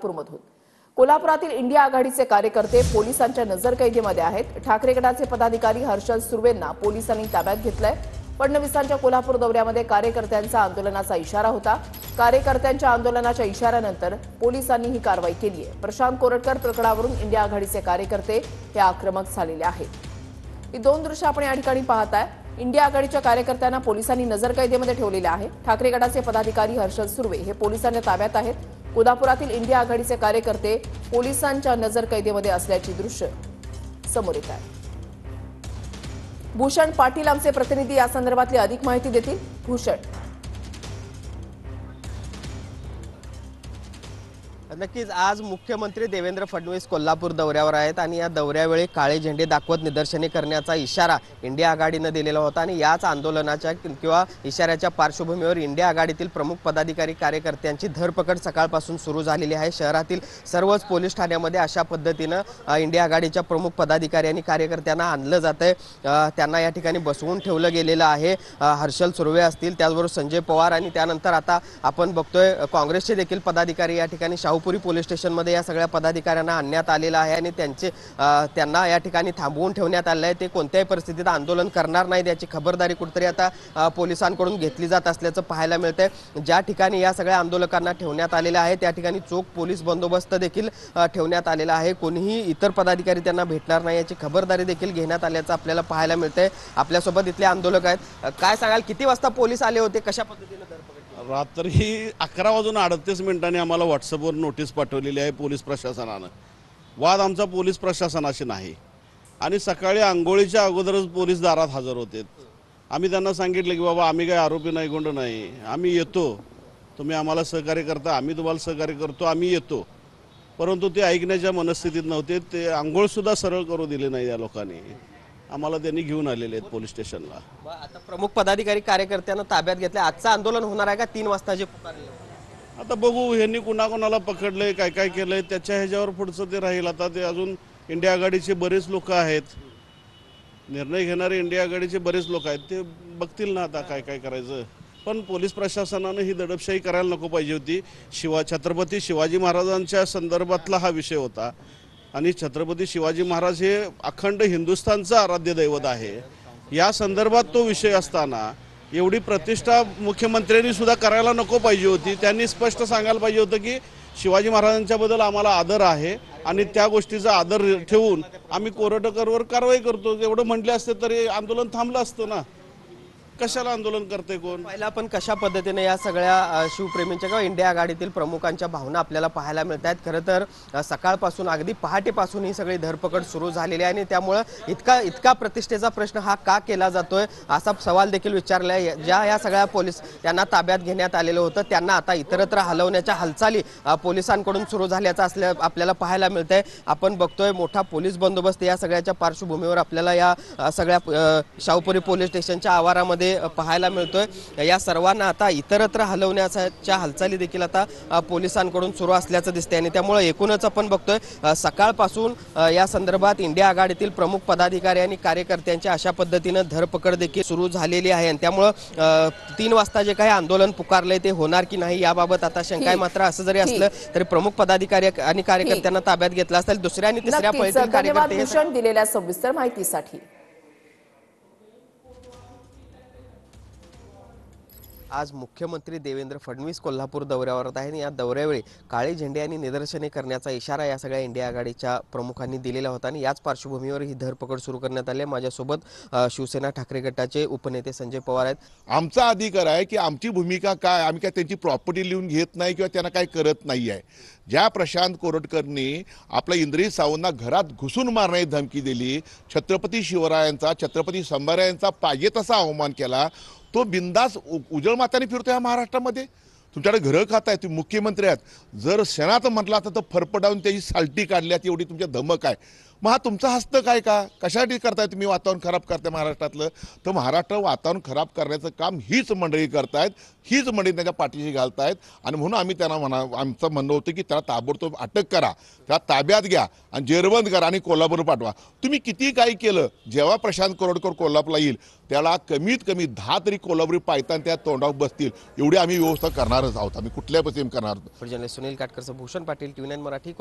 कोल्हापूरमधून। कोल्हापुरातील इंडिया आघाडीचे कार्यकर्ते पोलिसांच्या नजरकैदेमध्ये आहेत। ठाकरे गटाचे पदाधिकारी हर्षल सुर्वेंना पोलिसांनी ताब्यात घेतलंय। फडणवीसांच्या कोल्हापूर दौऱ्यामध्ये कार्यकर्त्यांचा आंदोलनाचा इशारा होता। कार्यकर्त्यांच्या आंदोलनाच्या इशाऱ्यानंतर पोलिसांनी ही कारवाई केली आहे। प्रशांत कोरटकर प्रकरणावरून इंडिया आघाडीचे कार्यकर्ते हे आक्रमक झालेले आहेत। ही दोन दृश्य आपण या ठिकाणी पाहताय। इंडिया आघाडीच्या कार्यकर्त्यांना पोलिसांनी नजरकैदेमध्ये ठेवलेले आहे। ठाकरे गटाचे पदाधिकारी हर्षल सुर्वे हे पोलिसांच्या ताब्यात आहेत। कोल्हापुरातील इंडिया आघाडीचे कार्यकर्ते पोलिसांच्या नजरकैदेमध्ये असल्याची दृश्य समोर येत आहे। भूषण पाटील आमचे प्रतिनिधी या संदर्भातली अधिक माहिती देतील। भूषण, नक्कीच आज मुख्यमंत्री देवेंद्र फडणवीस कोल्हापूर दौऱ्यावर आहेत आणि या दौऱ्यावेळी काळे झेंडे दाखवत निदर्शने करण्याचा इशारा इंडिया आघाडीने दिलेला होता आणि याच आंदोलनाच्या किंवा इशाऱ्याच्या पार्श्वभूमीवर इंडिया आघाडीतील प्रमुख पदाधिकारी कार्यकर्त्यांची धरपकड सकाळपासून सुरू झालेली आहे। शहरातील सर्वच पोलीस ठाण्यामध्ये अशा पद्धतीनं इंडिया आघाडीच्या प्रमुख पदाधिकारी आणि कार्यकर्त्यांना आणलं जातंय। त्यांना या ठिकाणी बसवून ठेवलं गेलेलं आहे। हर्षल सुर्वे असतील, त्याचबरोबर संजय पवार आणि त्यानंतर आता आपण बघतोय काँग्रेसचे देखील पदाधिकारी या ठिकाणी शाहूपुरी पोलीस स्टेशनमध्ये या सगळ्या पदाधिकाऱ्यांना आणण्यात आलेलं आहे आणि त्यांना या ठिकाणी थांबवून ठेवण्यात आलं आहे। ते कोणत्याही परिस्थितीत आंदोलन करणार नाहीत याची खबरदारी कुठेतरी आता पोलिसांकडून घेतली जात असल्याचं पाहायला मिळतंय। ज्या ठिकाणी या सगळ्या आंदोलकांना ठेवण्यात आलेलं आहे त्या ठिकाणी चोख पोलीस बंदोबस्त देखील ठेवण्यात आलेला आहे। कोणीही इतर पदाधिकारी त्यांना भेटणार नाही याची खबरदारी देखील घेण्यात आल्याचं आपल्याला पाहायला मिळतंय। आपल्यासोबत इथले आंदोलक आहेत, काय सांगाल, किती वाजता पोलीस आले होते, कशा पद्धतीने धरपकड? रात्री 11:38 आम्हाला व्हॉट्सअपवर नोटीस पाठवलेली आहे पोलीस प्रशासनानं। वाद आमचा पोलीस प्रशासनाशी नाही आणि सकाळी आंघोळीच्या अगोदरच पोलीस दारात हजर होते। आम्ही त्यांना सांगितलं की बाबा आम्ही काय आरोपी नाही, गुंड नाही, आम्ही येतो, तुम्ही आम्हाला सहकार्य करता, आम्ही तुम्हाला सहकार्य करतो, आम्ही येतो। परंतु ते ऐकण्याच्या मनस्थितीत नव्हते। ते आंघोळसुद्धा सरळ करू दिले नाही या लोकांनी। आम्हाला त्यांनी घेऊन आलेले आहेत पोलीस स्टेशनला। आता प्रमुख पदाधिकारी कार्यकर्त्यांना ताब्यात घेतले। आजचं आंदोलन होणार आहे का 3 वाजता जे पुकारले? आता बघू ह्यांनी कुणाकुणाला पकडलंय, काय काय केलंय, त्याच्या ह्याच्यावर पुढचं ते राहील। आता ते अजून इंडिया आघाडीचे बरेच लोक आहेत, निर्णय घेणारे इंडिया आघाडीचे बरेच लोक आहेत, ते बघतील ना आता काय काय करायचं। पण पोलीस प्रशासनानं ही दडपशाही करायला नको पाहिजे होती। छत्रपती शिवाजी महाराजांच्या संदर्भातला हा विषय होता आणि छत्रपती शिवाजी महाराज हे अखंड हिंदुस्थानचं आराध्य दैवत आहे। या संदर्भात तो विषय असताना एवढी प्रतिष्ठा मुख्यमंत्र्यांनी सुद्धा करायला नको पाहिजे होती। त्यांनी स्पष्ट सांगायला पाहिजे होतं की शिवाजी महाराजांच्याबद्दल आम्हाला आदर आहे आणि त्या गोष्टीचा आदर ठेवून आम्ही कोरटकरवर कारवाई करतो एवढं म्हटले असते तरी आंदोलन थांबलं असतं ना। कशाला आंदोलन करते कोण? पहिला पण कशा पद्धतीने या सगळ्या शिवप्रेमींच्या किंवा इंडिया आघाडीतील प्रमुखांच्या भावना आपल्याला पाहायला मिळत आहेत। खरं तर सकाळपासून अगदी पहाटेपासून ही सगळी धरपकड सुरू झालेली आहे आणि त्यामुळे इतका प्रतिष्ठेचा प्रश्न हा का केला जातोय असा सवाल देखील विचारला आहे। या सगळ्या पोलीस यांना ताब्यात घेण्यात आलेलं होतं त्यांना आता इतरत्र हलवण्याच्या हालचाली पोलिसांकडून सुरू झाल्याचं आपल्याला पाहायला मिळतंय। आपण बघतोय मोठा पोलीस बंदोबस्त या सगळ्याच्या पार्श्वभूमीवर आपल्याला या सगळ्या शाहूपुरी पोलीस स्टेशनच्या आवारामध्ये पाहायला मिळतोय। या सर्वांना आता इतरत्र हलवण्याच्या हालचाली देखील आता पोलिसांकडून सुरू असल्याचं दिसतंय आणि त्यामुळे एकूणच आपण बघतोय सकाळपासून या संदर्भात इंडिया आघाडीतील प्रमुख पदाधिकारी आणि कार्यकर्त्यांची अशा पद्धतीने धरपकड देखील सुरू झालेली आहे आणि त्यामुळे 3 वाजता जे काही आंदोलन पुकारलंय ते होणार की नाही याबाबत आता शंका आहे। मात्र असं जरी असलं तरी प्रमुख पदाधिकारी आणि कार्यकर्त्यांना ताब्यात घेतला असेल। दुसऱ्या आणि तिसऱ्या पळीतील कार्यकर्ते दिलेल्या सविस्तर माहितीसाठी आज मुख्यमंत्री देवेंद्र फडणवीस कोल्हापूर दौऱ्यावर आहेत आणि या दौऱ्यावेळी काळे झेंडे आणि निदर्शने करण्याचा इशारा या सगळ्या इंडिया आघाडीच्या प्रमुखांनी दिलेला होता आणि याच पार्श्वभूमीवर ही धरपकड सुरू करण्यात आली आहे। माझ्यासोबत शिवसेना ठाकरे गटाचे उपनेते संजय पवार आहेत। आमचा अधिकार आहे की आमची भूमिका काय, आम्ही काय त्यांची प्रॉपर्टी लिहून घेत नाही किंवा त्यांना काय करत नाही आहे। ज्या प्रशांत कोरटकरनी आपल्या इंद्रिय सावंतला घरात घुसून मारण्याची धमकी दिली, छत्रपती शिवरायांचा, छत्रपती संभारायांचा पाहिजे तसा अवमान केला, तो बिंदास उजळ माताने फिरतो या महाराष्ट्रामध्ये। तुमच्याकडे घरं खात आहे, तुम्ही मुख्यमंत्री आहात, जर क्षणात म्हटला तर फरफडावून त्याची साल्टी काढल्यात एवढी तुमच्या धमक आहे। मग हा तुमचा हस्त काय का, कशासाठी करताय तुम्ही वातावरण खराब करताय महाराष्ट्रातलं? तर महाराष्ट्र वातावरण खराब करण्याचं काम हीच मंडळी करतायत, हीच मंडळी त्याच्या पाठीशी घालतायत आणि म्हणून आम्ही त्यांना आमचं म्हणणं होतं की त्याला ताबडतोब अटक करा, त्याला ताब्यात घ्या आणि जेरबंद करा आणि कोल्हापूर पाठवा। तुम्ही किती काही केलं, जेव्हा प्रशांत कोरटकर कोल्हापूरला येईल त्याला कमीत कमी 10 तरी कोल्हापुरी पायतान त्या तोंडावर बसतील एवढी आम्ही व्यवस्था करणारच आहोत. आम्ही कुठल्या पद्धतीने करणार. जर्नलिस्ट सुनील काटकरचं भूषण पाटील, TVN मराठी.